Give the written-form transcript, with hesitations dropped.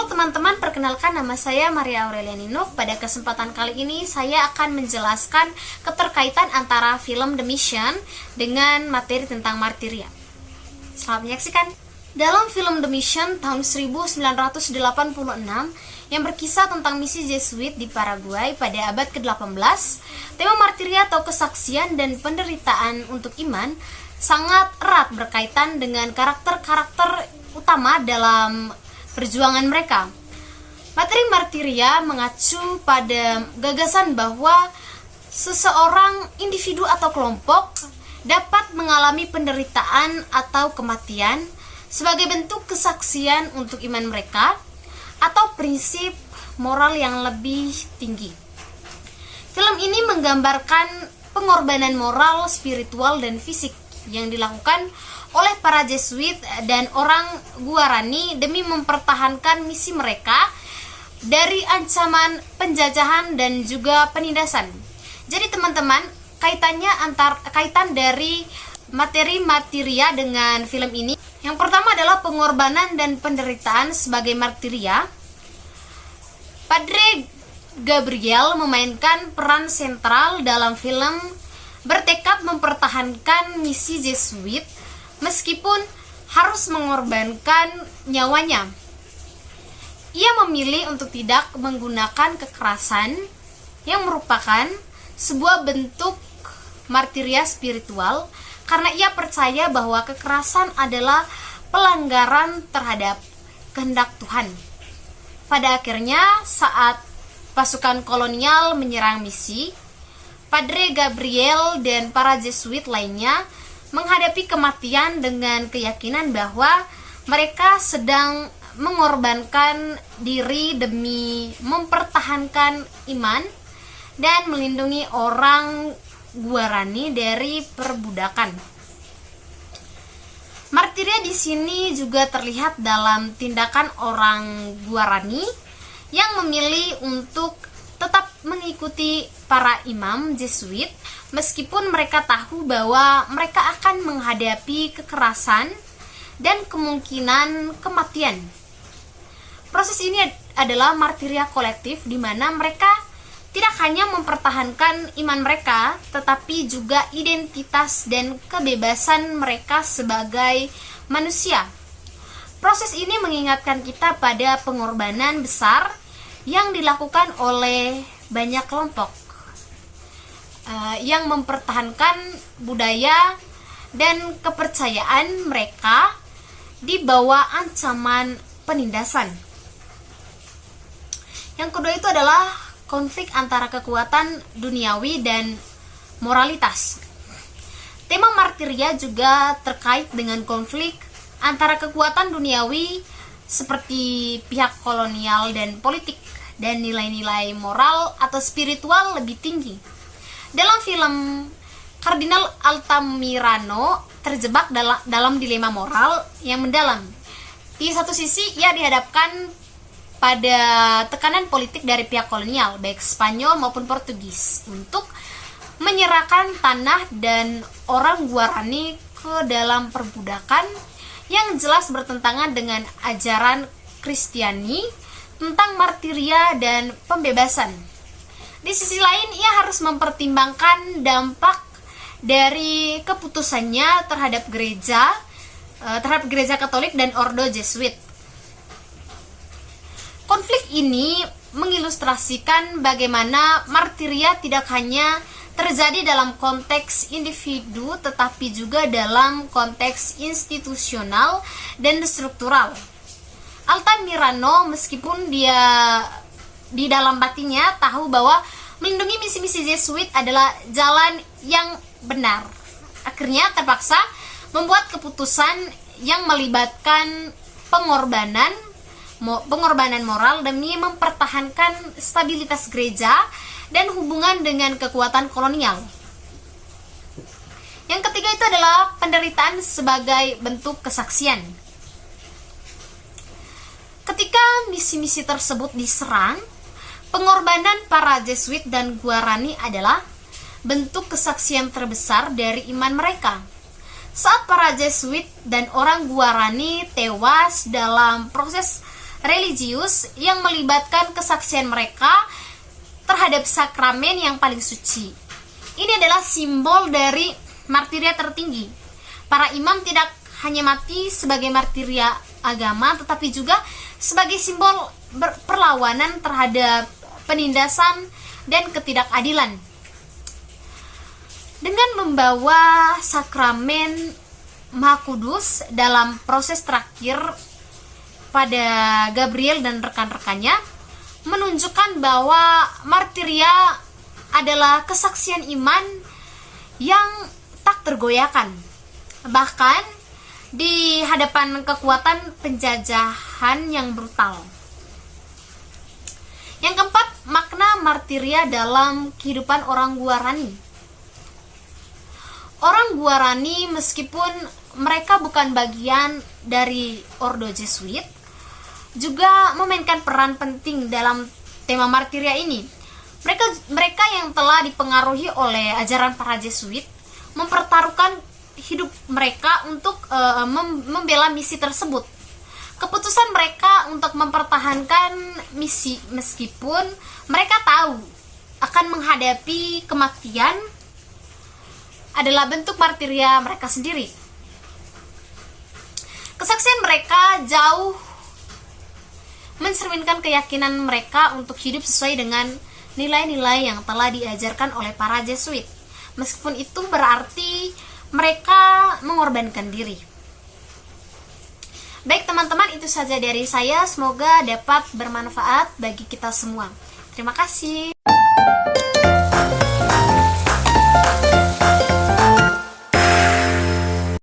Teman-teman, perkenalkan nama saya Maria Aurelia Ninuk. Pada kesempatan kali ini saya akan menjelaskan keterkaitan antara film The Mission dengan materi tentang martiria. Selamat menyaksikan. Dalam film The Mission tahun 1986 yang berkisah tentang misi Jesuit di Paraguay pada abad ke-18, tema martiria atau kesaksian dan penderitaan untuk iman sangat erat berkaitan dengan karakter-karakter utama dalam perjuangan mereka. Materi martiria mengacu pada gagasan bahwa seseorang, individu atau kelompok dapat mengalami penderitaan atau kematian sebagai bentuk kesaksian untuk iman mereka atau prinsip moral yang lebih tinggi. Film ini menggambarkan pengorbanan moral, spiritual, dan fisik yang dilakukan oleh para Jesuit dan orang Guarani demi mempertahankan misi mereka dari ancaman penjajahan dan juga penindasan. Jadi teman-teman, kaitan dari materi martiria dengan film ini, yang pertama adalah pengorbanan dan penderitaan sebagai martiria. Padre Gabriel memainkan peran sentral dalam film, bertekad mempertahankan misi Jesuit meskipun harus mengorbankan nyawanya. Ia memilih untuk tidak menggunakan kekerasan yang merupakan sebuah bentuk martiria spiritual karena ia percaya bahwa kekerasan adalah pelanggaran terhadap kehendak Tuhan. Pada akhirnya, saat pasukan kolonial menyerang misi, Padre Gabriel dan para Jesuit lainnya menghadapi kematian dengan keyakinan bahwa mereka sedang mengorbankan diri demi mempertahankan iman dan melindungi orang Guarani dari perbudakan. Martiria di sini juga terlihat dalam tindakan orang Guarani yang memilih untuk tetap mengikuti para imam Jesuit meskipun mereka tahu bahwa mereka akan menghadapi kekerasan dan kemungkinan kematian. Proses ini adalah martiria kolektif di mana mereka tidak hanya mempertahankan iman mereka, tetapi juga identitas dan kebebasan mereka sebagai manusia. Proses ini mengingatkan kita pada pengorbanan besar yang dilakukan oleh banyak kelompok yang mempertahankan budaya dan kepercayaan mereka di bawah ancaman penindasan. Yang kedua itu adalah konflik antara kekuatan duniawi dan moralitas. Tema martiria juga terkait dengan konflik antara kekuatan duniawi seperti pihak kolonial dan politik dan nilai-nilai moral atau spiritual lebih tinggi. Dalam film, Kardinal Altamirano terjebak dalam dilema moral yang mendalam. Di satu sisi, ia dihadapkan pada tekanan politik dari pihak kolonial, baik Spanyol maupun Portugis, untuk menyerahkan tanah dan orang Guarani ke dalam perbudakan yang jelas bertentangan dengan ajaran Kristiani tentang martiria dan pembebasan. Di sisi lain, ia harus mempertimbangkan dampak dari keputusannya terhadap gereja Katolik dan Ordo Jesuit. Konflik ini mengilustrasikan bagaimana martiria tidak hanya terjadi dalam konteks individu, tetapi juga dalam konteks institusional dan struktural. Altamirano, meskipun dia di dalam batinnya tahu bahwa melindungi misi-misi Jesuit adalah jalan yang benar, akhirnya terpaksa membuat keputusan yang melibatkan pengorbanan moral demi mempertahankan stabilitas gereja dan hubungan dengan kekuatan kolonial. Yang ketiga itu adalah penderitaan sebagai bentuk kesaksian. Ketika misi-misi tersebut diserang, pengorbanan para Jesuit dan Guarani adalah bentuk kesaksian terbesar dari iman mereka. Saat para Jesuit dan orang Guarani tewas dalam proses religius yang melibatkan kesaksian mereka terhadap sakramen yang paling suci. Ini adalah simbol dari martiria tertinggi. Para imam tidak hanya mati sebagai martiria agama, tetapi juga sebagai simbol perlawanan terhadap penindasan dan ketidakadilan. Dengan membawa sakramen Maha Kudus dalam proses terakhir pada Gabriel dan rekan-rekannya, menunjukkan bahwa martiria adalah kesaksian iman yang tak tergoyahkan, bahkan di hadapan kekuatan penjajahan yang brutal. Yang keempat, makna martiria dalam kehidupan orang Guarani. Orang Guarani, meskipun mereka bukan bagian dari Ordo Jesuit, juga memainkan peran penting dalam tema martiria ini. Mereka yang telah dipengaruhi oleh ajaran para Jesuit mempertaruhkan hidup mereka untuk membela misi tersebut. Keputusan mereka untuk mempertahankan misi meskipun mereka tahu akan menghadapi kematian adalah bentuk martiria mereka sendiri. Kesaksian mereka jauh mencerminkan keyakinan mereka untuk hidup sesuai dengan nilai-nilai yang telah diajarkan oleh para Jesuit, meskipun itu berarti mereka mengorbankan diri. Baik teman-teman, itu saja dari saya. Semoga dapat bermanfaat bagi kita semua. Terima kasih.